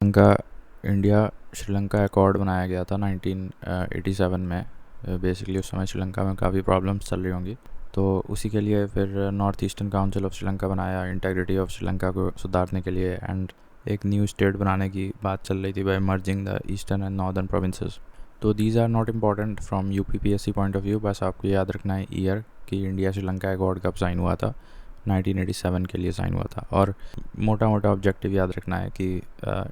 Sri Lanka India Sri Lanka accord बनाया गया था 1987 में। बेसिकली उस समय श्रीलंका में काफ़ी प्रॉब्लम्स चल रही होंगी, तो उसी के लिए फिर north eastern council of Sri Lanka बनाया इंटेग्रिटी ऑफ श्रीलंका को सुधारने के लिए। एंड एक न्यू स्टेट बनाने की बात चल रही थी by merging the eastern and northern provinces. तो these are not important from UPPSC point of view, बस आपको याद रखना है ईयर कि इंडिया श्रीलंका अकॉर्ड कब साइन हुआ था। 1987 के लिए साइन हुआ था। और मोटा मोटा ऑब्जेक्टिव याद रखना है कि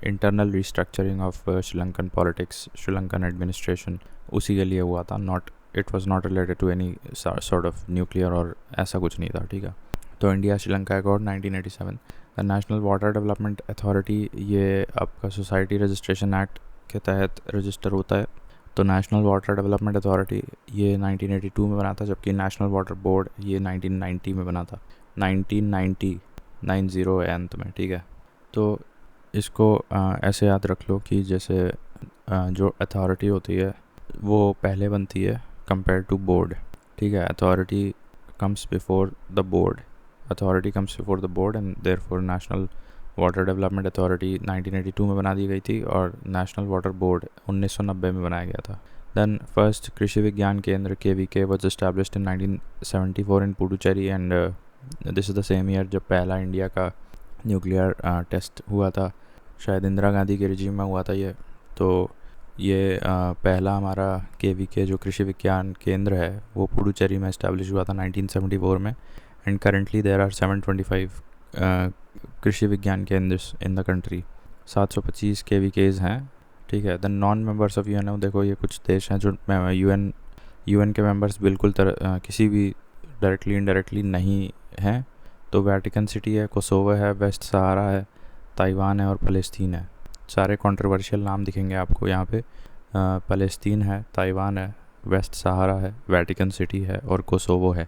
internal restructuring of Sri Lankan politics, Sri Lankan administration, उसी के लिए हुआ था। Not it was not related to any sort of nuclear और ऐसा कुछ नहीं था, ठीक है। तो India Sri Lanka accord 1987। The national water development authority, ये आपका सोसाइटी रजिस्ट्रेशन एक्ट के तहत रजिस्टर होता है। तो नेशनल वाटर डेवलपमेंट अथॉरिटी ये 1982 में बना था, जबकि नेशनल वाटर बोर्ड ये 1990 में बना था। 1990 है अंत में, ठीक है। तो इसको ऐसे याद रख लो कि जैसे जो अथॉरिटी होती है वो पहले बनती है कंपेयर टू बोर्ड, ठीक है। Authority comes before the board, authority comes before the board and therefore national water development authority 1982 में बना दी गई थी और नेशनल वाटर बोर्ड 1990 में बनाया गया था। देन फर्स्ट कृषि विज्ञान केंद्र KVK was established in 1974 in Puducherry and this is the same year जब पहला इंडिया का न्यूक्लियर टेस्ट हुआ था। शायद इंदिरा गांधी के रिजीम में हुआ था ये। तो ये पहला हमारा KVK जो कृषि विज्ञान केंद्र है वो पुडुचेरी में इस्टेब्लिश हुआ था 1974 में। एंड करेंटली देयर आर 725 कृषि विज्ञान केंद्र इन द कंट्री। 725 KVKs हैं, ठीक है। The non members of UN, देखो ये कुछ देश हैं जो UN के मेंबर्स बिल्कुल किसी भी डायरेक्टली इनडायरेक्टली नहीं हैं। तो वेटिकन सिटी है, कोसोवो है, वेस्ट सहारा है, ताइवान है और फ़लस्तीन है। सारे कंट्रोवर्शियल नाम दिखेंगे आपको यहाँ पे। फ़लस्तीन है, ताइवान है, वेस्ट सहारा है, वेटिकन सिटी है और कोसोवो है।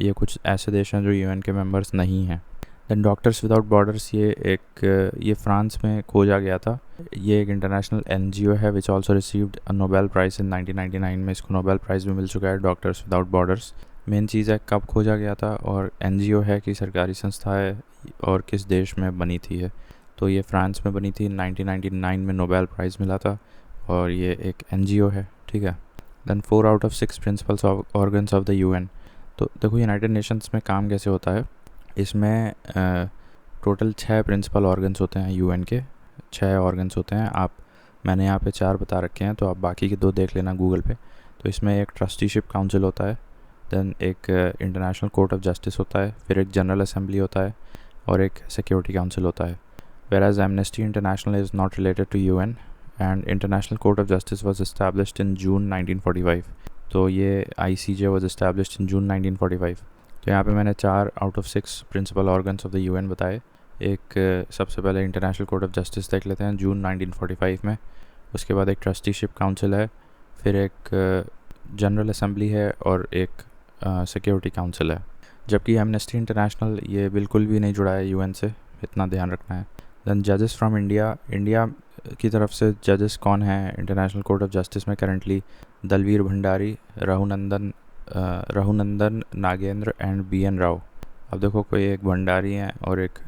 ये कुछ ऐसे देश हैं जो UN के मेंबर्स नहीं हैं। दैन डॉक्टर्स विदाउट बॉर्डर्स, ये फ्रांस में खोजा गया था। ये एक इंटरनेशनल NGO है which also received a Nobel prize इन 1999 में। इसको नोबेल प्राइज़ भी मिल चुका है, डॉक्टर्स विदाउट बॉर्डर्स। मेन चीज़ है कब खोजा गया था और NGO है कि सरकारी संस्था है और किस देश में बनी थी है। तो ये फ्रांस में बनी थी, 1999 में नोबेल प्राइज़ मिला था और ये एक NGO है, ठीक है। Then 4 out of 6 principals organs of the UN। तो देखो यूनाइटेड नेशंस में काम कैसे होता है। इसमें टोटल 6 प्रिंसिपल ऑर्गन्स होते हैं UN के, 6 ऑर्गन्स होते हैं। मैंने यहाँ पे 4 बता रखे हैं, तो आप बाकी के 2 देख लेना गूगल पे। तो इसमें एक ट्रस्टीशिप काउंसिल होता है, दैन एक इंटरनेशनल कोर्ट ऑफ जस्टिस होता है, फिर एक जनरल असेंबली होता है और एक सिक्योरिटी काउंसिल होता है। Whereas Amnesty International is not related to UN and International Court of Justice was established in June 1945. तो ये ICJ was established in June 1945। तो यहाँ पे मैंने 4 out of 6 principal organs of the UN बताए। एक सबसे पहले इंटरनेशनल कोर्ट ऑफ जस्टिस देख लेते हैं, जून 1945 में। उसके बाद एक ट्रस्टीशिप काउंसिल है, फिर एक जनरल असेंबली है और एक सिक्योरिटी काउंसिल है। जबकि एमनेस्टी इंटरनेशनल ये बिल्कुल भी नहीं जुड़ा है UN से, इतना ध्यान रखना है। दैन जजेस फ्रॉम इंडिया की तरफ से जजेस कौन हैं इंटरनेशनल कोर्ट ऑफ जस्टिस में currently? Dalveer Bhandari, Raghunandan Nagendra and BN Rao. अब देखो कोई एक भंडारी हैं और एक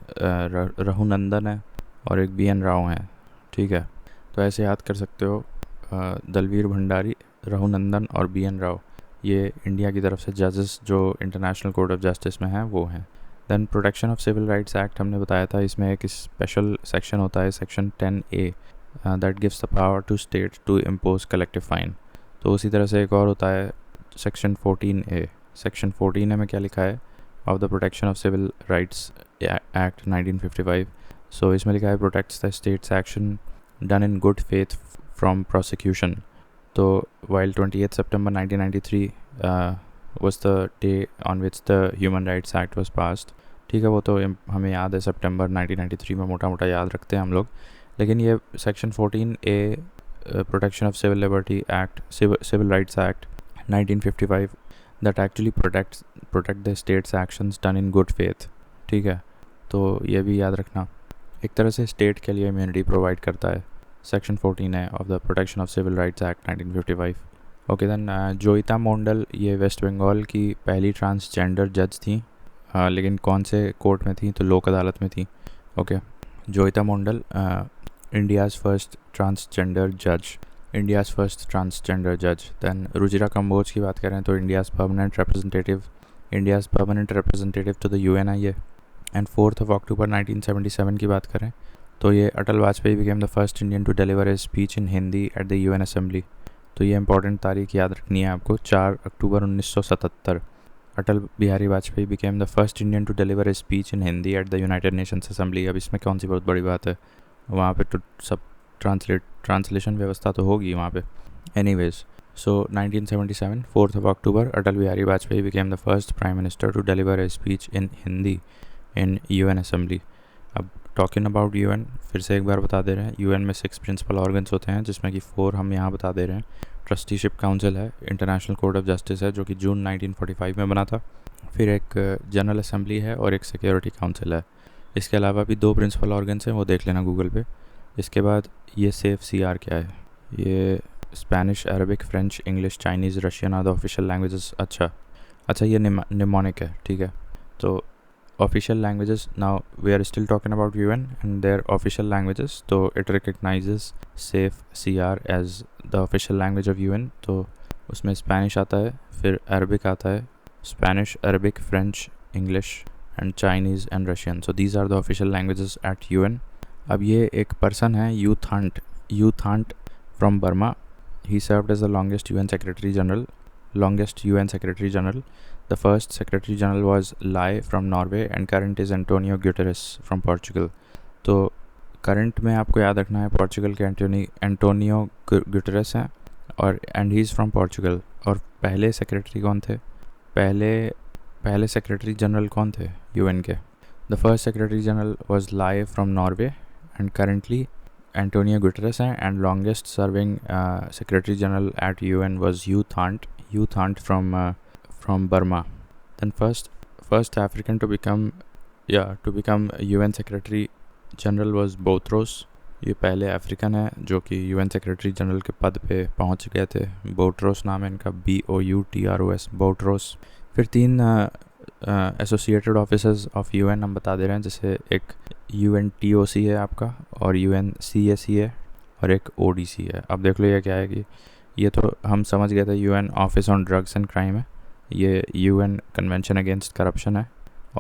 रघुनंदन है और एक BN राव हैं, ठीक है। तो ऐसे याद कर सकते हो, दलवीर भंडारी, रघुनंदन और BN राव ये इंडिया की तरफ से जजेस जो इंटरनेशनल कोर्ट ऑफ जस्टिस में हैं वो हैं। Then protection of civil rights act हमने बताया था, इसमें एक स्पेशल सेक्शन होता है, section 10A, that gives the power to state to impose collective fine. तो उसी तरह से एक और होता है सेक्शन 14A। सेक्शन 14A में क्या लिखा है? Of the protection of civil rights act 1955। So इसमें लिखा है protects the state's action done in good faith from prosecution. तो while 28 September 1993 was the day on which the Human Rights Act was passed, ठीक है। वो तो हमें याद है, सितंबर 1993 में मोटा मोटा याद रखते हैं हम लोग। लेकिन ये section 14A protection of civil liberty act, civil rights act 1955, that actually protect the state's actions done in good faith, ठीक है। तो ये भी याद रखना, एक तरह से स्टेट के लिए इम्यूनिटी प्रोवाइड करता है सेक्शन 14 है of the protection of civil rights act 1955। Okay, then Joyita Mondal ये वेस्ट बंगाल की पहली ट्रांसजेंडर जज थी, लेकिन कौन से कोर्ट में थी? तो लोक अदालत में थी। Okay, Joyita Mondal India's first transgender judge. India's first transgender judge. Then Rujira Kamboj की बात करें तो India's permanent representative to the UN है ये. एंड 4th of October 1977 की बात करें तो ये अटल Vajpayee became the first Indian to deliver a speech in Hindi at the UN Assembly. तो ये इंपॉर्टेंट तारीख याद रखनी है आपको. 4 अक्टूबर 1977 Atal Bihari Vajpayee became the first Indian to deliver a speech in Hindi at the United Nations Assembly. अब इसमें कौन सी बहुत बड़ी बात है, वहाँ पे तो सब ट्रांसलेशन व्यवस्था तो होगी वहाँ पे. Anyways, so 1977 4th of October Atal Bihari Vajpayee became the first Prime Minister to deliver a speech in Hindi in UN Assembly. अब टॉकिंग अबाउट UN फिर से एक बार बता दे रहे हैं. UN में 6 प्रिंसिपल ऑर्गन्स होते हैं जिसमें कि 4 हम यहाँ बता दे रहे हैं. ट्रस्टीशिप काउंसिल है, इंटरनेशनल कोर्ट ऑफ जस्टिस है जो कि जून 1945 में बना था, फिर एक जनरल असेंबली है और एक सिक्योरिटी काउंसिल है. इसके अलावा भी 2 प्रिंसिपल ऑर्गन्स हैं, वो देख लेना गूगल पे. इसके बाद ये सेफ CR क्या है, ये Spanish, Arabic, French, English, Chinese, Russian are the official languages. अच्छा ये निमोनिक है, ठीक है. तो official languages, now we are still talking about UN and their official languages. तो it recognizes safe CR as the official language of UN. तो उसमें Spanish आता है, फिर अरबिक आता है, Spanish, Arabic, French, English and Chinese and Russian. So these are the official languages at UN. अब ये एक पर्सन है U Thant from Burma. He served as the longest UN Secretary General. The first Secretary General was Lai from Norway and current is Antonio Guterres from Portugal. तो current में आपको याद रखना है पोर्चुगल के एंटोनियो गुटेरेस हैं और and he is from Portugal. और पहले सेक्रेटरी कौन थे, पहले सेक्रेटरी जनरल कौन थे UN के? The first Secretary General was Lai from Norway and currently Antonio Guterres हैं, and longest serving Secretary General at UN was Hugh Thant from Burma. Then first African to become UN Secretary General was Boutros. ये पहले African है जो कि UN Secretary General के पद पे पहुंच गए थे. बोट्रोस नाम है इनका, BOUTROS, बोट्रोस. फिर 3 एसोसिएटेड ऑफिसर्स ऑफ UN हम बता दे रहे हैं, जैसे एक UNTOC है आपका और UNCAC है और एक ODC है. अब देख लो ये क्या है कि ये तो हम समझ गए थे UN office on drugs and crime है, ये UN कन्वेंशन अगेंस्ट करप्शन है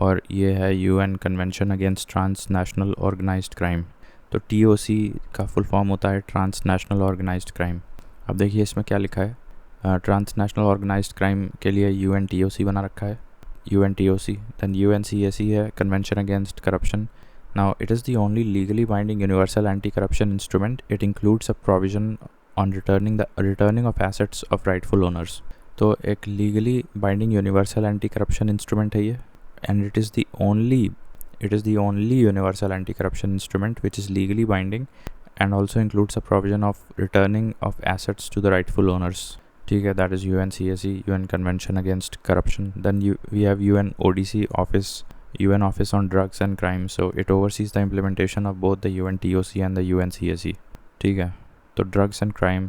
और ये है UN convention against transnational organised crime. तो TOC का फुल फॉर्म होता है ट्रांसनेशनल ऑर्गेनाइज्ड क्राइम. अब देखिए इसमें क्या लिखा है, ट्रांसनेशनल ऑर्गेनाइज्ड क्राइम के लिए UNTOC बना रखा है, UNTOC. Then UNCAC है, Convention Against Corruption. Now it is the only legally binding universal anti-corruption instrument. It includes a provision on returning of assets of rightful owners. तो एक legally binding universal anti-corruption instrument है ये, and it is the only universal anti-corruption instrument which is legally binding and also includes a provision of returning of assets to the rightful owners. ठीक है, that is UNCAC, UN Convention Against Corruption. Then we have UNODC office, UN Office on Drugs and Crime. So it oversees the implementation of both the UNTOC and the UNCAC. ठीक है, तो Drugs and Crime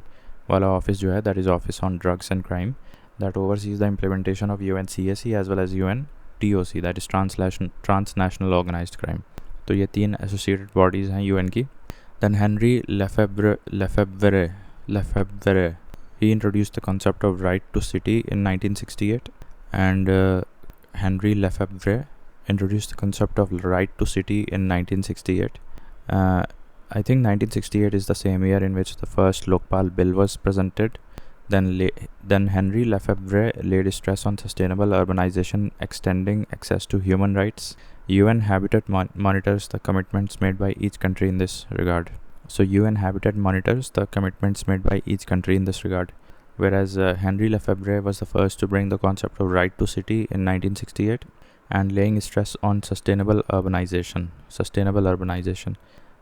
वाला office जो है, that is Office on Drugs and Crime, that oversees the implementation of UNCAC as well as UNTOC, that is Transnational Organized Crime. तो ये 3 associated bodies हैं UN की. Then Henry Lefebvre he introduced the concept of right to city in 1968, and Henry Lefebvre introduced the concept of right to city in 1968. I think 1968 is the same year in which the first Lokpal bill was presented. Then Henry Lefebvre laid stress on sustainable urbanization, extending access to human rights. UN Habitat monitors the commitments made by each country in this regard. So UN Habitat monitors the commitments made by each country in this regard, whereas Henry Lefebvre was the first to bring the concept of right to city in 1968 and laying stress on sustainable urbanization.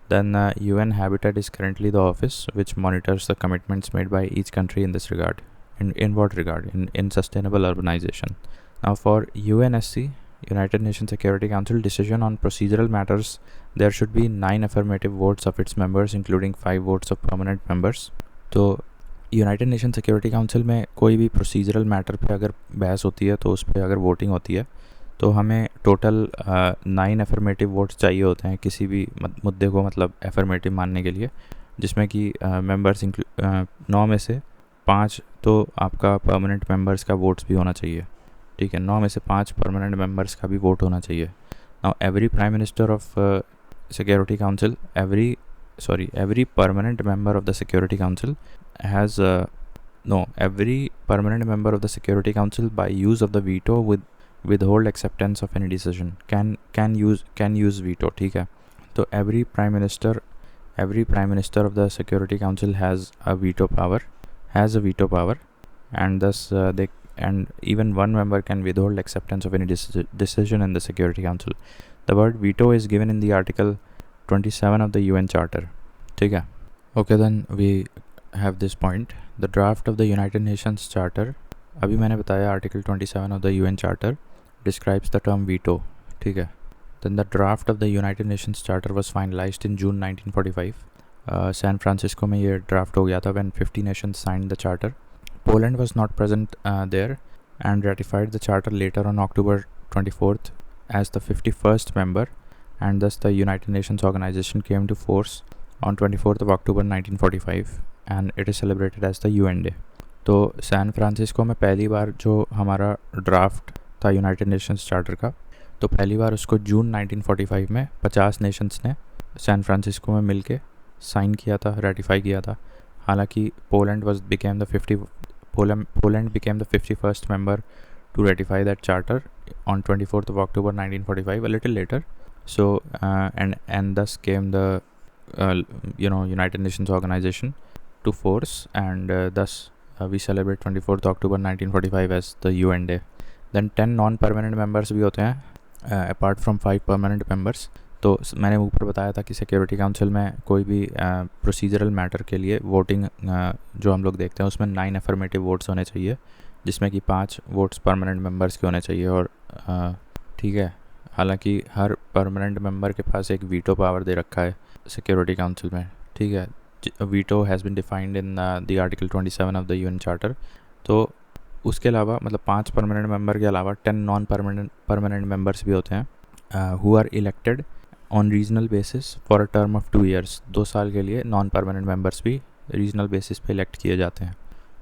Then UN Habitat is currently the office which monitors the commitments made by each country in this regard. In what regard? In sustainable urbanization. Now for UNSC, United Nations Security Council decision on procedural matters, there should be 9 affirmative votes of its members including 5 votes of permanent members. तो United nation security council में कोई भी procedural matter पे अगर बहस होती है तो उस पर अगर वोटिंग होती है तो हमें टोटल 9 अफर्मेटिव वोट्स चाहिए होते हैं किसी भी मुद्दे को मतलब अफर्मेटिव मानने के लिए, जिसमें कि मेंबर्स 9 में से 5 तो आपका परमानेंट मेंबर्स का वोट्स भी होना चाहिए, ठीक है। 9 में से 5 परमानेंट मेंबर्स का भी वोट होना चाहिए। Now every prime minister of security council, every permanent member of the security council has every permanent member of the security council by use of the veto withhold acceptance of any decision can use veto, ठीक है। तो every prime minister of the security council has a veto power, and thus and even one member can withhold acceptance of any decision in the security council. The word veto is given in the article 27 of the UN Charter, ठीक है। Okay, then we have this point, the draft of the United Nations Charter, अभी मैंने बताया article 27 of the UN Charter describes the term veto, ठीक है। Then the draft of the United Nations Charter was finalized in June 1945. San Francisco में ये draft हो गया था when 50 nations signed the charter. Poland was not present there and ratified the charter later on October 24th as the 51st member, and thus the United Nations organization came to force on 24th of October 1945 and it is celebrated as the UN Day. तो San Francisco में पहली बार जो हमारा draft था United Nations charter का, तो पहली बार उसको जून 1945 में 50 नेशंस ने सैन फ्रांसिस्को में मिलके साइन किया था, रेटिफाई किया था। हालांकि Poland became the 51st member to ratify that charter on 24th of October 1945, a little later. So and thus came the United Nations organization to force, and thus we celebrate 24th October 1945 as the UN Day. Then 10 non-permanent members भी होते हैं apart from 5 permanent members. तो मैंने ऊपर बताया था कि security council में कोई भी प्रोसीजरल मैटर के लिए वोटिंग जो हम लोग देखते हैं उसमें 9 अफर्मेटिव वोट्स होने चाहिए, जिसमें कि 5 वोट्स परमानेंट मेंबर्स के होने चाहिए, और ठीक है। हालांकि हर परमानेंट मेंबर के पास एक वीटो पावर दे रखा है सिक्योरिटी काउंसिल में, ठीक है। Veto has been defined in the article 27 of the UN charter. तो उसके अलावा मतलब 5 परमानेंट मेंबर के अलावा 10 नॉन परमानेंट मेंबर्स भी होते हैं who are elected on regional basis for a term of 2 years। 2 साल के लिए नॉन परमानेंट मेंबर्स भी रीजनल बेसिस पे इलेक्ट किए जाते हैं।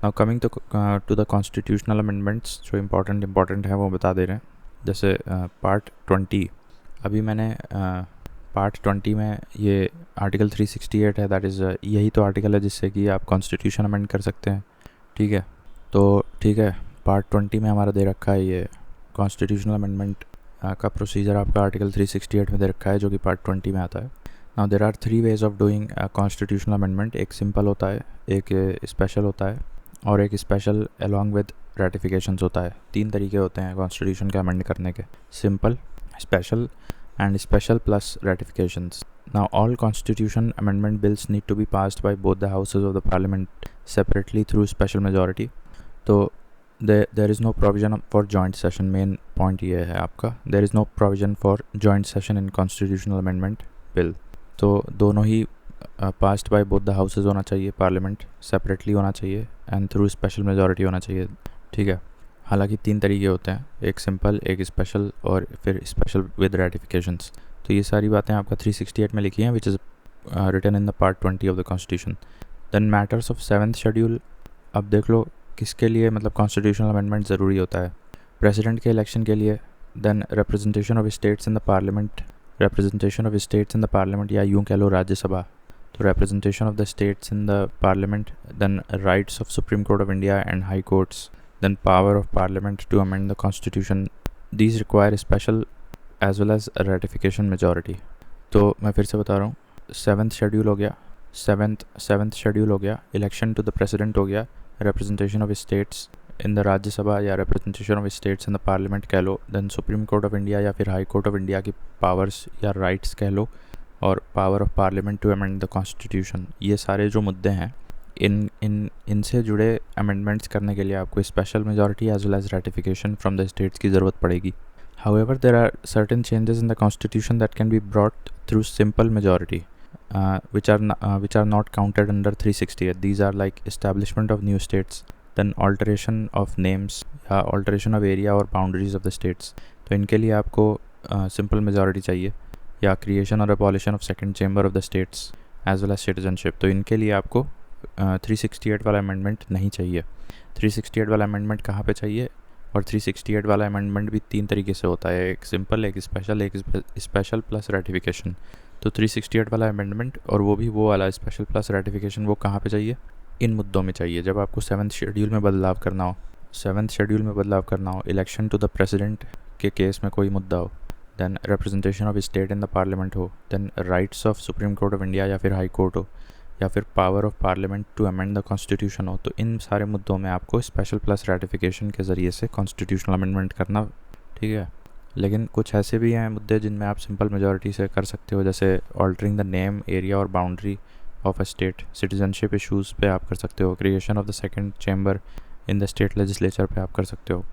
Now coming to the constitutional amendments, जो इम्पॉर्टेंट है वो बता दे रहे हैं। जैसे पार्ट 20, अभी मैंने पार्ट 20 में ये आर्टिकल 368 है, दैट इज़ यही तो आर्टिकल है जिससे कि आप कॉन्स्टिट्यूशन अमेंड कर सकते हैं, ठीक है। तो ठीक है, पार्ट 20 में हमारा दे रखा है ये कॉन्स्टिट्यूशनल अमेंडमेंट का प्रोसीजर आपका आर्टिकल 368 में दे रखा है, जो कि पार्ट 20 में आता है। Now there are 3 ways of doing constitutional amendment. एक सिंपल होता है, एक स्पेशल होता है, और एक स्पेशल अलॉन्ग विद रेटिफिकेशंस होता है। 3 तरीके होते हैं कॉन्स्टिट्यूशन के अमेंड करने के, simple, special and special plus ratifications. Now all constitution amendment bills need to be passed by both the houses of the parliament separately through special majority. तो there is no provision for joint session, main point ये है आपका, there is no provision for joint session in constitutional amendment bill. तो दोनों ही passed by both the houses होना चाहिए, parliament separately होना चाहिए एंड थ्रू स्पेशल मेजॉरिटी होना चाहिए, ठीक है। हालांकि 3 तरीके होते हैं, एक सिंपल, एक स्पेशल और फिर स्पेशल विद रेटिफिकेशंस। तो ये सारी बातें आपका 368 में लिखी हैं, which is written in the part 20 of the constitution. Then matters of 7th schedule, अब देख लो किसके लिए मतलब कॉन्स्टिट्यूशनल अमेंडमेंट ज़रूरी होता है। प्रेसिडेंट के इलेक्शन के लिए, then representation of states in the parliament, या यूँ कह लो राज्यसभा। तो representation of the states in the parliament, then rights of supreme court of India and high courts, then power of parliament to amend the constitution. These require special as well as a ratification majority. तो मैं फिर से बता रहा हूँ, 7th schedule हो गया, 7th schedule हो गया, इलेक्शन टू द प्रेसिडेंट हो गया, representation of states in the Rajya Sabha या representation of states in the parliament कह लो, then supreme court of India या फिर हाई कोर्ट ऑफ इंडिया की पावर्स या राइट्स कह लो, और power of parliament to amend the constitution. ये सारे जो मुद्दे हैं, इनसे जुड़े अमेंडमेंट्स करने के लिए आपको special majority as well as ratification from the states की ज़रूरत पड़ेगी। However there are certain changes in the constitution that can be brought through simple majority which are not counted under 368. These are like establishment of new states, then alteration of names या alteration of area or boundaries of the states. तो इनके लिए आपको simple majority चाहिए, या creation और abolition of second chamber of the states as well as citizenship. तो इनके लिए आपको 368 वाला अमेंडमेंट नहीं चाहिए। 368 वाला अमेंडमेंट कहाँ पे चाहिए? और 368 वाला अमेंडमेंट भी 3 तरीके से होता है, एक सिंपल, एक स्पेशल प्लस रेटिफिकेशन। तो 368 वाला अमेंडमेंट और वो वाला स्पेशल प्लस रेटिफिकेशन वो कहाँ पे चाहिए? इन मुद्दों में चाहिए, जब आपको 7th शेड्यूल में बदलाव करना हो, इलेक्शन टू द प्रेसिडेंट के केस में कोई मुद्दा हो, then representation of state in the parliament हो, then rights of supreme court of India या फिर हाई कोर्ट हो, या फिर power of parliament to amend the constitution हो। तो इन सारे मुद्दों में आपको स्पेशल प्लस रेटिफिकेशन के ज़रिए से कॉन्स्टिट्यूशनल अमेंडमेंट करना, ठीक है। लेकिन कुछ ऐसे भी हैं मुद्दे जिनमें आप सिंपल मेजॉरिटी से कर सकते हो, जैसे ऑल्टरिंग द नेम, एरिया और boundary of a state. Citizenship issues पे आप कर सकते हो, creation of the second chamber in the state legislature पे आप कर सकते हो,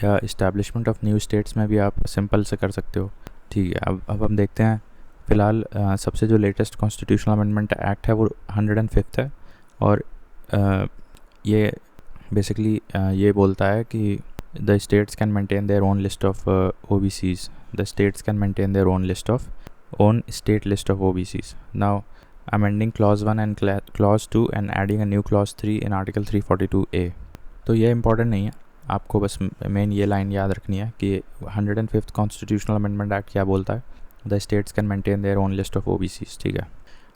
या इस्टेब्लिशमेंट ऑफ न्यू स्टेट्स में भी आप सिंपल से कर सकते हो, ठीक है। अब हम देखते हैं फ़िलहाल सबसे जो लेटेस्ट कॉन्स्टिट्यूशनल अमेंडमेंट एक्ट है वो 105 है, और ये बेसिकली ये बोलता है कि the states can maintain their own list of OBCs, the states can maintain their own state list of OBCs। Now amending clause 1 and clause 2 and adding a new clause 3 in article 342A। तो ये important नहीं है, आपको बस main ये line याद रखनी है कि 105th कॉन्स्टिट्यूशनल अमेंडमेंट एक्ट क्या बोलता है, the states can maintain their own list of OBCs, ठीक है।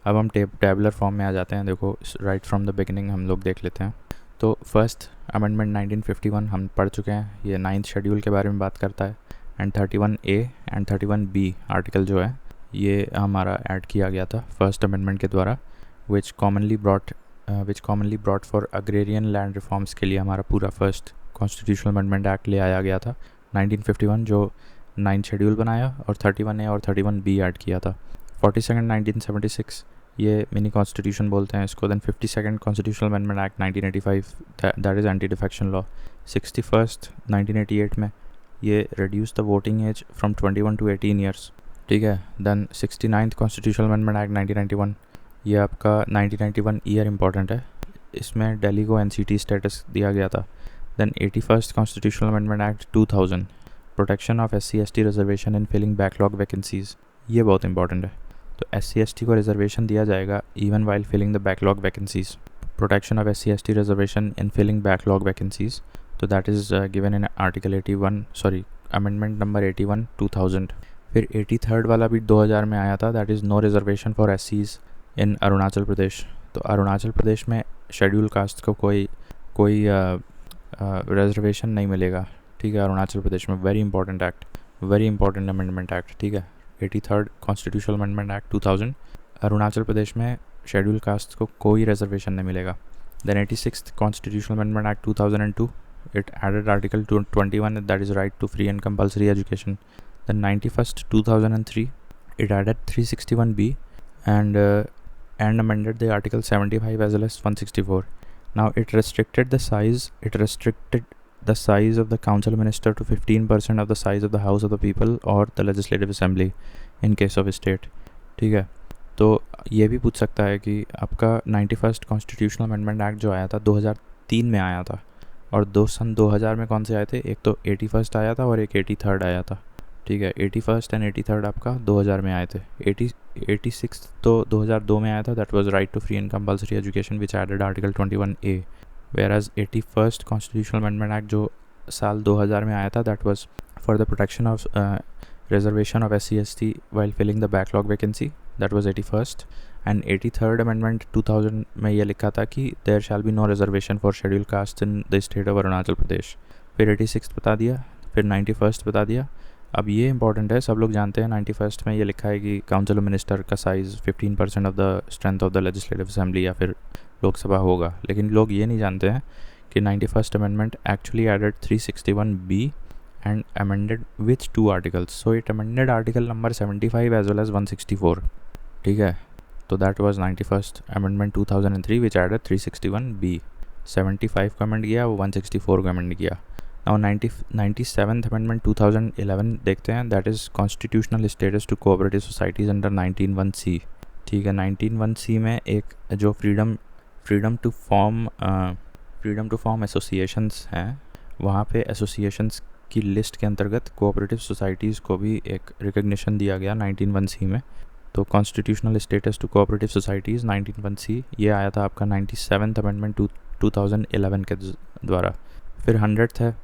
अब हम टेबुलर फॉर्म में आ जाते हैं। देखो राइट फ्रॉम द बिगिनिंग हम लोग देख लेते हैं। तो फर्स्ट अमेंडमेंट 1951 हम पढ़ चुके हैं, ये 9th शेड्यूल के बारे में बात करता है, and 31A and 31B article जो है ये हमारा ऐड किया गया था फर्स्ट अमेंडमेंट के द्वारा, which commonly brought for agrarian land reforms के लिए हमारा पूरा फर्स्ट कॉन्स्टिट्यूशनल अमेंडमेंट एक्ट ले आया गया था 1951, जो 9th शेड्यूल बनाया और 31A और 31B ऐड किया था। 42nd 1976 ये मिनी कॉन्स्टिट्यूशन बोलते हैं इसको। Then 52nd constitutional amendment act 1985 that is anti defection law. 61st 1988 में ये reduce the voting age from 21 to 18 years, ठीक है। Then 69th constitutional amendment act 1991, ये आपका 1991 ईयर इंपॉर्टेंट है, इसमें दिल्ली को NCT स्टेटस दिया गया था। Then 81st constitutional amendment act 2000, protection of SC/ST reservation in filling backlog vacancies, ये बहुत इंपॉर्टेंट है। तो SC/ST को रिजर्वेशन दिया जाएगा even while filling the backlog vacancies, protection of SC/ST reservation in filling backlog vacancies. तो that is given in article 81, sorry amendment number 81 2000। फिर 83rd वाला भी 2000 में आया था, that is no reservation for SCs in Arunachal Pradesh. तो अरुणाचल प्रदेश में शेड्यूल कास्ट को कोई रिजर्वेशन नहीं मिलेगा, ठीक है, अरुणाचल प्रदेश में। Very important act, very important amendment act, ठीक है। 83rd constitutional amendment act 2000, Arunachal Pradesh में शेड्यूल कास्ट को कोई रिजर्वेशन नहीं मिलेगा। Then 86th constitutional amendment act 2002, it added article 21 that is right to free and compulsory education. Then 91st 2003 it added 361B and amended the article 75 as well as 164. Now it restricted the size of the council minister to 15% of the size of the House of the People or the Legislative Assembly in case of state, ठीक है। तो ये भी पूछ सकता है कि आपका 91st कॉन्स्टिट्यूशनल अमेंडमेंट एक्ट जो आया था 2003 में आया था, और सन 2000 में कौन से आए थे? एक तो 81st आया था और एक 83rd आया था, ठीक है। 81st एंड 83rd आपका 2000 में आए थे। 86 तो 2002 में आया था, that was right to free and compulsory education which added article 21A, whereas 81st constitutional amendment act जो साल 2000 में आया था that was for the protection of reservation of SC/ST while filling the backlog vacancy, that was 81st। And 83rd amendment 2000 में ये लिखा था कि there shall be no reservation for schedule caste in the state of Arunachal Pradesh. फिर 86th बता दिया, फिर 91st बता दिया। अब ये इंपॉर्टेंट है, सब लोग जानते हैं 91st में ये लिखा है कि काउंसिल मिनिस्टर का size 15% of the strength of the legislative assembly या फिर लोकसभा होगा। लेकिन लोग ये नहीं जानते हैं कि 91st amendment actually added 361B and amended which 2 articles, so it amended article number 75 as well as 164, ठीक है। तो that was 91st amendment 2003 which added 361B। 75 को अमेंड किया, वो 164 को अमेंड किया। नाउ 97th अमेंडमेंट 2011 देखते हैं, that is constitutional status to cooperative societies under 19(1)(c), ठीक है। 19(1)(c) में एक जो फ्रीडम टू फॉर्म एसोसिएशंस हैं, वहाँ पे एसोसिएशंस की लिस्ट के अंतर्गत कोऑपरेटिव सोसाइटीज़ को भी एक रिकग्निशन दिया गया 19(1)(c) में। तो constitutional status to cooperative societies 19(1)(c) ये आया था आपका 97th अमेंडमेंट 2011 के द्वारा। फिर 100th है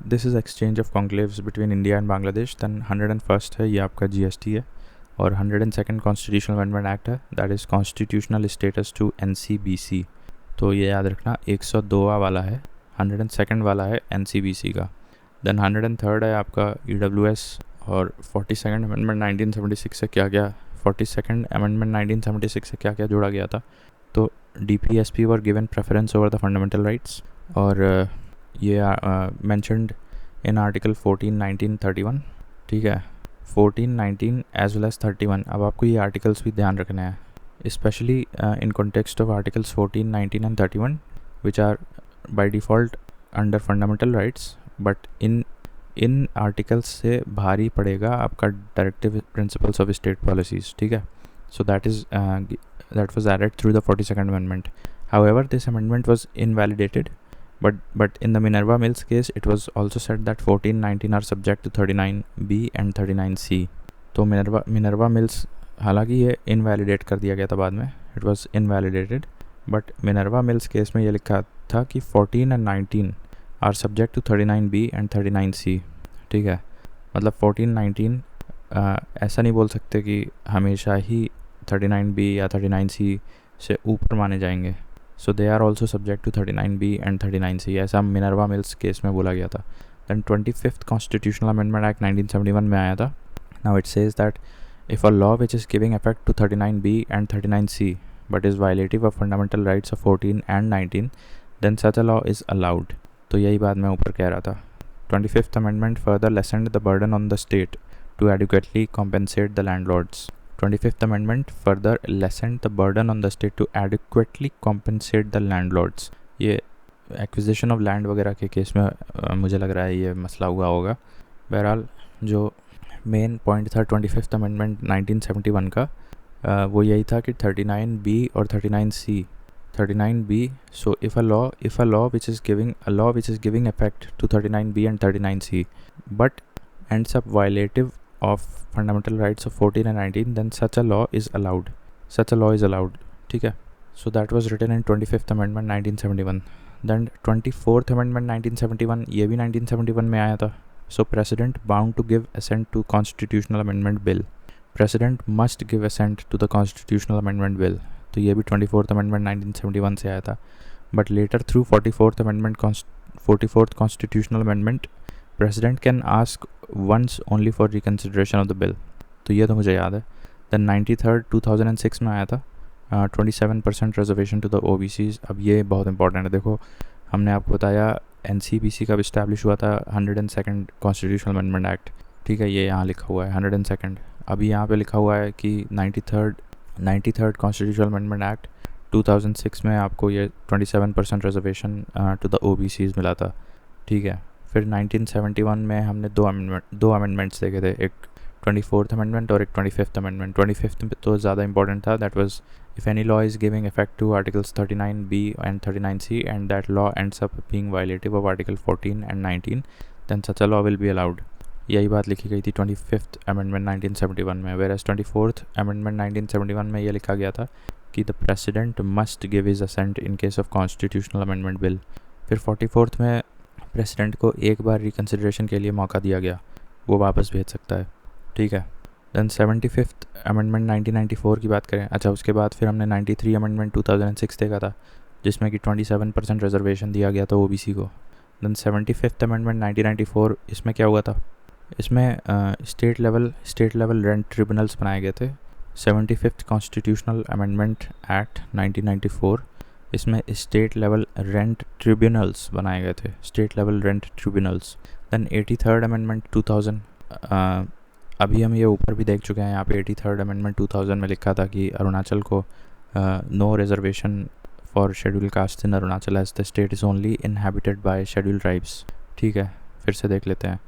this is exchange of conclaves between India and Bangladesh. Then 101st है ये आपका GST है। और 102nd कॉन्स्टिट्यूशनल अमेंडमेंट एक्ट है, that is constitutional status to NCBC। तो ये याद रखना 102वां वाला है, 102nd वाला है NCBC का। दैन 103rd है आपका EWS। और 42nd अमेंडमेंट 1976 से क्या क्या 42nd अमेंडमेंट 1976 से क्या क्या जोड़ा गया था। तो DPSP were given preference over the fundamental rights. और ये मेंशनड इन आर्टिकल 14, 19, 31। ठीक है, 14, 19 एज वेल एज 31। अब आपको ये आर्टिकल्स भी ध्यान रखने हैं, especially in context of articles 14, 19 and 31 which are by default under fundamental rights, but in articles से भारी पड़ेगा आपका directive principles of state policies. ठीक है, सो that was added through the 42nd amendment. However, this amendment was invalidated, but in the Minerva Mills case it was also said that 14, 19 are subject to 39B and 39C. तो Minerva mills हालांकि ये invalidate कर दिया गया था बाद में, it was invalidated, but Minerva Mills case में ये लिखा था कि 14 and 19 are subject to 39B and 39C। ठीक है, मतलब 14, 19 ऐसा नहीं बोल सकते कि हमेशा ही 39B या 39C से ऊपर माने जाएंगे। So they are also subject to 39B and 39C, ऐसा मिनर्वा मिल्स केस में बोला गया था। Then 25th constitutional amendment act 1971 में आया था। Now it says that if a law which is giving effect to 39B and 39C but is violative of fundamental rights of 14 and 19, then such a law is allowed। तो यही बात मैं ऊपर कह रहा था। 25th amendment further lessened the burden on the state to adequately compensate the landlords। 25th amendment further lessened the burden on the state to adequately compensate the landlords। ये acquisition of land वगैरह के case में मुझे लग रहा है ये मसला हुआ होगा। बहरहाल जो मेन पॉइंट था 25th अमेंडमेंट 1971 का, वो यही था कि 39B और 39C। 39B, so if a law which is giving effect to 39B and 39C but ends up violative of fundamental rights of 14 and 19, then such a law is allowed। ठीक है, so that was written in 25th amendment 1971। then 24th amendment 1971, ये भी 1971 में आया था। So President bound to give assent to Constitutional Amendment Bill। President must give assent to the Constitutional Amendment Bill। तो ये भी 24th Amendment 1971 से आया था। But later through 44th Amendment 44th Constitutional Amendment, President can ask once only for reconsideration of the bill। तो ये तो मुझे याद है। Then 93rd 2006 में आया था 27% reservation to the OBCs। अब ये बहुत इंपॉर्टेंट है। देखो हमने आपको बताया NCBC कब इस्टेब्लिश हुआ था, 102nd कॉन्स्टिट्यूशनल अमेंडमेंट एक्ट। ठीक है, ये यहाँ लिखा हुआ है 102nd। अभी यहाँ पे लिखा हुआ है कि 93rd कॉन्स्टिट्यूशनल अमेंडमेंट एक्ट 2006 में आपको ये 27% रिजर्वेशन टू द OBCs मिला था। ठीक है, फिर 1971 में हमने दो अमेंडमेंट्स देखे थे, एक 24th अमेंडमेंट और एक 25th अमेंडमेंट। 25th तो ज़्यादा इंपॉर्टेंट था, that was if any law is giving effect to articles 39B and 39C and that law ends up being violative of article 14 and 19, then such a law will be allowed। यही बात लिखी गई थी 25th amendment 1971 में। whereas 24th amendment 1971 में ये लिखा गया था कि the president must give his assent in case of constitutional amendment bill। फिर 44th में प्रेसिडेंट को एक बार रिकन्सिडरेशन के लिए मौका दिया गया, वो वापस भेज सकता है। ठीक है, दैन 75th अमेंडमेंट 1994 की बात करें। अच्छा, उसके बाद फिर हमने 93 अमेंडमेंट 2006 देखा था जिसमें कि 27% रिजर्वेशन दिया गया था OBC को। दैन 75th अमेंडमेंट 1994, इसमें क्या हुआ था, इसमें स्टेट लेवल रेंट ट्रिब्यूनल्स बनाए गए थे। 75th कॉन्स्टिट्यूशनल अमेंडमेंट एक्ट 1994, इसमें स्टेट लेवल रेंट ट्रिब्यूनल्स बनाए गए थे, state level rent tribunals. Then 83rd amendment 2000, अभी हम ये ऊपर भी देख चुके हैं। यहाँ पे 83rd अमेंडमेंट 2000 में लिखा था कि अरुणाचल को no reservation for schedule caste in Arunachal as the state is only inhabited by schedule tribes. ठीक है, फिर से देख लेते हैं।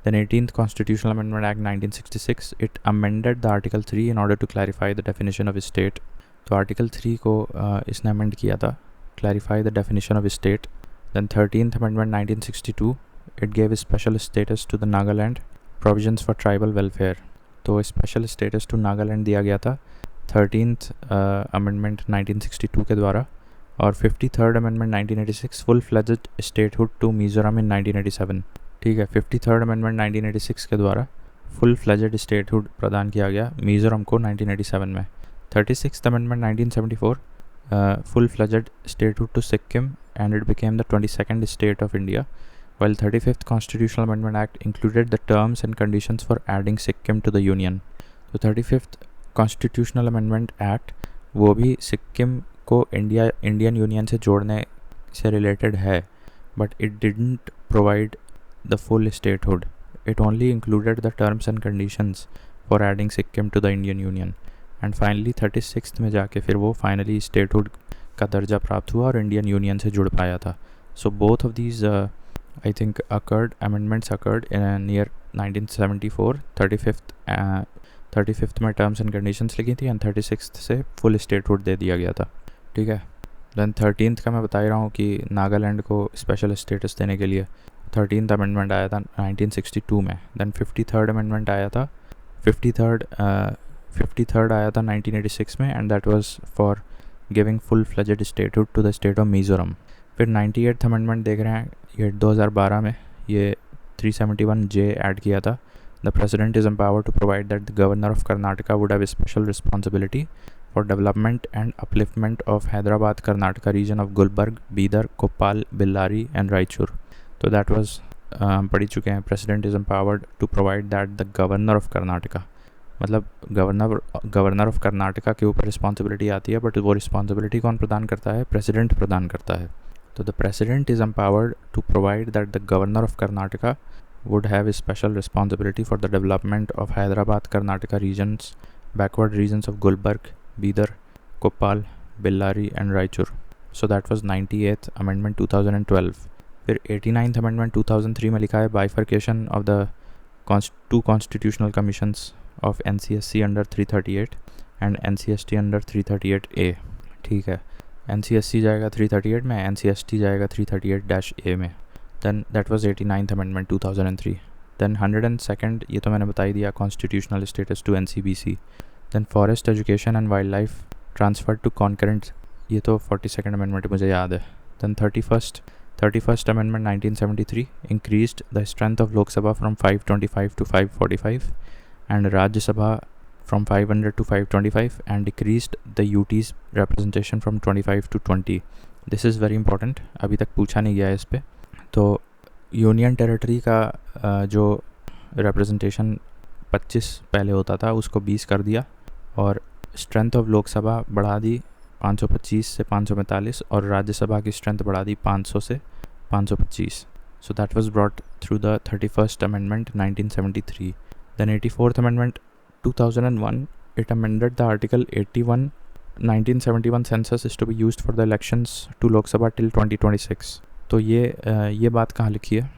Then 18th constitutional amendment act 1966, it amended the article 3 in order to clarify the definition of state. तो article 3 को इसने अमेंड किया था, clarify the definition of state. Then 13th amendment 1962, it gave special status to the Nagaland, provisions for tribal welfare. तो special status to Nagaland दिया गया था 13th amendment 1962 के द्वारा, और 53rd amendment 1986 full fledged statehood to Mizoram in 1987। ठीक है, 53rd अमेंडमेंट 1986 के द्वारा फुल फ्लेज्ड स्टेटहुड प्रदान किया गया मिज़ोरम को 1987 में। 36th amendment 1974 full fledged statehood to Sikkim and it became the 22nd state of India, while 35th Constitutional Amendment Act included the terms and conditions for adding Sikkim to the Union। तो 35th Constitutional Amendment Act वो भी सिक्किम को Indian union से जोड़ने से related है, but it didn't provide the full statehood, it only included the terms and conditions for adding Sikkim to the Indian union. And finally 36th में जाके फिर वो फाइनली स्टेटहुड का दर्जा प्राप्त हुआ और इंडियन यूनियन से जुड़ पाया था। So both of these I think amendments occurred in near 1974। 35th में टर्म्स एंड कंडीशंस लिखी थी एंड 36th से फुल स्टेटहुड दे दिया गया था। ठीक है, देन 13th का मैं बता ही रहा हूँ कि नागालैंड को स्पेशल स्टेटस देने के लिए 13th अमेंडमेंट आया था 1962 में। देन 53rd अमेंडमेंट आया था 53rd आया था 1986 में, and that was for giving full fledged statehood to the state of Mizoram. फिर 98th अमेंडमेंट देख रहे हैं, ये 2012 में ये 371J ऐड किया था। The president is empowered to provide that the governor of Karnataka would have special responsibility for development and upliftment of Hyderabad Karnataka region of Gulbarga, Bidar, Koppal, Bellary and Raichur. तो दैट वाज पढ़ चुके हैं, president is empowered to provide that the governor of Karnataka, मतलब governor of Karnataka के ऊपर responsibility आती है, but वो रिस्पॉन्सिबिलिटी कौन प्रदान करता है? प्रेसिडेंट प्रदान करता है। तो the president is empowered to provide that the governor of Karnataka would have a special responsibility for the development of Hyderabad Karnataka regions, backward regions of Gulbarg, Bidar, Koppal, Bellary and Raichur। So that was 98th Amendment 2012। फिर 89th Amendment 2003 में लिखा है bifurcation of the two constitutional commissions of NCSC under 338 and NCST under 338A। ठीक है, NCSC जाएगा 338 में, NCST जाएगा 338-A में। Then that was 89th Amendment 2003। Then 102nd, ये तो मैंने बता ही दिया, constitutional status to NCBC। Then forest education and wildlife transferred to concurrent, ये तो 42nd Amendment मुझे याद है। Then 31st Amendment 1973 increased the strength of Lok Sabha from 525 to 545 and Rajya Sabha from 500 to 525 and decreased the UT's representation from 25 to 20। This is very important, अभी तक पूछा नहीं गया है इस पे। तो यूनियन टेरिटरी का जो रिप्रेजेंटेशन 25 पहले होता था उसको 20 कर दिया, और स्ट्रेंथ ऑफ लोकसभा बढ़ा दी 525 से 545, और राज्यसभा की स्ट्रेंथ बढ़ा दी 500 से 525। So that was brought through the 31st amendment 1973। Then 84th amendment 2001, it amended the article 81 1971 census is to be used for the elections to Lok Sabha till 2026। तो ये बात कहाँ लिखी है?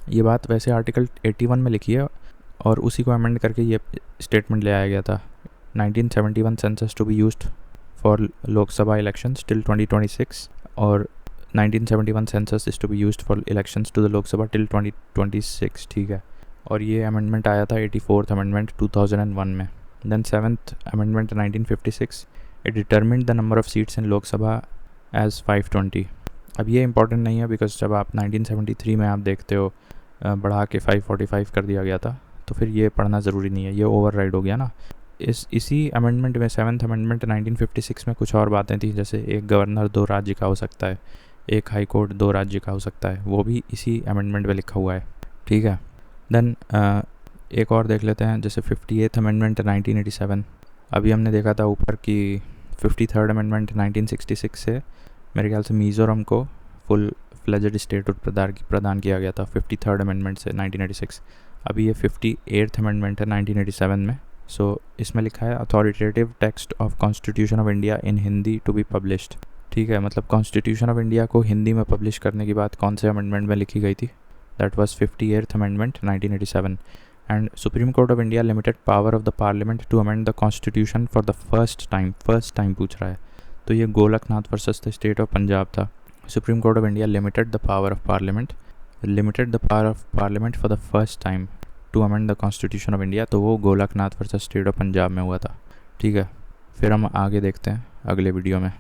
ये बात वैसे आर्टिकल 81 में लिखी है, और उसी को अमेंड करके ये स्टेटमेंट ले आया गया था 1971 census to be used for Lok Sabha elections till 2026, और 1971 census is to be used for elections to the Lok Sabha till 2026। ठीक है, और ये अमेंडमेंट आया था 84th अमेंडमेंट 2001 में। Then 7th amendment 1956, it determined the number of seats in Lok Sabha as 520। अब ये इंपॉर्टेंट नहीं है, बिकॉज जब आप 1973 में आप देखते हो बढ़ा के 545 कर दिया गया था, तो फिर ये पढ़ना ज़रूरी नहीं है, ये ओवरराइड हो गया ना। इसी अमेंडमेंट में 7th अमेंडमेंट 1956 में कुछ और बातें थी, जैसे एक गवर्नर 2 राज्य का हो सकता है, एक हाई कोर्ट 2 राज्य का हो सकता है, वो भी इसी अमेंडमेंट में लिखा हुआ है। ठीक है, देन एक और देख लेते हैं, जैसे 58th अमेंडमेंट 1987। अभी हमने देखा था ऊपर कि 53rd अमेंडमेंट 1966 से मेरे ख्याल से मिज़ोरम को फुल फ्लेज्ड स्टेटहुड प्रदान किया गया था 53rd अमेंडमेंट से 1986। अभी ये 58th अमेंडमेंट है 1987 में। सो इसमें लिखा है authoritative text of constitution of India in Hindi to be published. ठीक है, मतलब कॉन्स्टिट्यूशन ऑफ इंडिया को हिंदी में पब्लिश करने की बात कौन से अमेंडमेंट में लिखी गई थी? That was 58th amendment 1987। And supreme court of India limited power of the parliament to amend the constitution for the first time पूछ रहा है। तो ये Golaknath versus the state of Punjab था। Supreme court of India limited the power of parliament limited the power of parliament for the first time to amend the constitution of India, तो वो Golaknath versus state of Punjab में हुआ था। ठीक है, फिर हम आगे देखते हैं अगले वीडियो में।